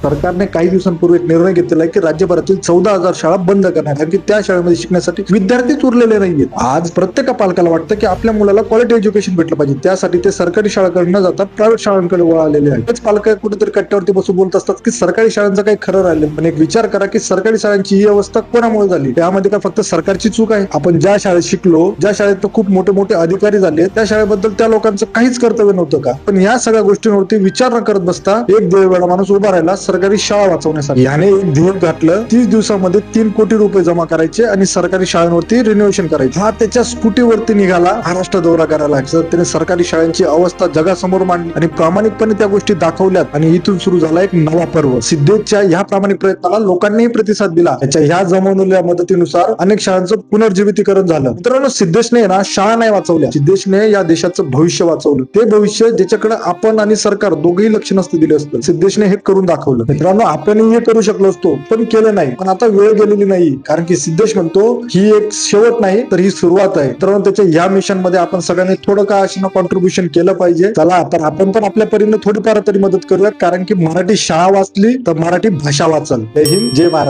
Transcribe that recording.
सरकारने काही दिवसांपूर्वी एक निर्णय घेतलेला आहे की राज्यभरातील 14,000 शाळा बंद करणार, कारण की त्या शाळेमध्ये शिकण्यासाठी विद्यार्थीच उरलेले नाहीयेत. आज प्रत्येक पालकाला वाटतं की आपल्या मुलाला क्वालिटी एज्युकेशन भेटलं पाहिजे, त्यासाठी ते सरकारी शाळेकडे न जाता प्रायव्हेट शाळांकडे वळालेले आहेत. तेच पालक कुठेतरी कट्ट्यावरती बसून बोलत असतात की सरकारी शाळांचं काही खरं राहिलं. पण एक विचार करा की सरकारी शाळांची ही अवस्था कोणामुळे झाली? त्यामध्ये का फक्त सरकारची चूक आहे? आपण ज्या शाळेत शिकलो, ज्या शाळेत खूप मोठे मोठे अधिकारी झाले, त्या शाळेबद्दल त्या लोकांचं काहीच कर्तव्य नव्हतं का? पण या सगळ्या गोष्टींवरती विचार न करत बसता एक वेळा माणूस उभा राहिला सरकारी शाळा वाचवण्यासाठी. याने एक ध्येय घातलं, 30 दिवसामध्ये 3 कोटी रुपये जमा करायचे आणि सरकारी शाळांवरती रिनोव्हेशन करायचे. हा त्याच्या स्कूटीवरती निघाला महाराष्ट्र दौरा करायला. त्याने सरकारी शाळांची अवस्था जगासमोर मांडली आणि प्रामाणिकपणे त्या गोष्टी दाखवल्यात आणि इथून सुरू झाला एक नवा पर्व. सिद्धेशच्या ह्या प्रामाणिक प्रयत्नाला लोकांनीही प्रतिसाद दिला. त्याच्या ह्या जमवलेल्या मदतीनुसार अनेक शाळांचं पुनर्जीवितीकरण झालं. मित्रांनो, सिद्धेशने ना शाळा नाही वाचवल्या, सिद्धेशने या देशाचं भविष्य वाचवलं. ते भविष्य ज्याच्याकडे आपण आणि सरकार दोघेही लक्ष नसतं दिलं असतं, सिद्धेशने हे करून दाखवलं. मित्रांनो, आपणही हे करू शकलो असतो, पण केलं नाही. पण आता वेळ गेलेली नाही, कारण की सिद्धेश म्हणतो ही एक शेवट नाही तर ही सुरुवात आहे. मित्रांनो, त्याच्या या मिशन मध्ये आपण सगळ्यांनी थोडं का अशी कॉन्ट्रीब्युशन केलं पाहिजे. चला तर आपण पण आपल्या परीने थोडीफार तरी मदत करूयात, कारण की मराठी शाळा वाचली तर मराठी भाषा वाचल. जय हिंद, जय महाराष्ट्र.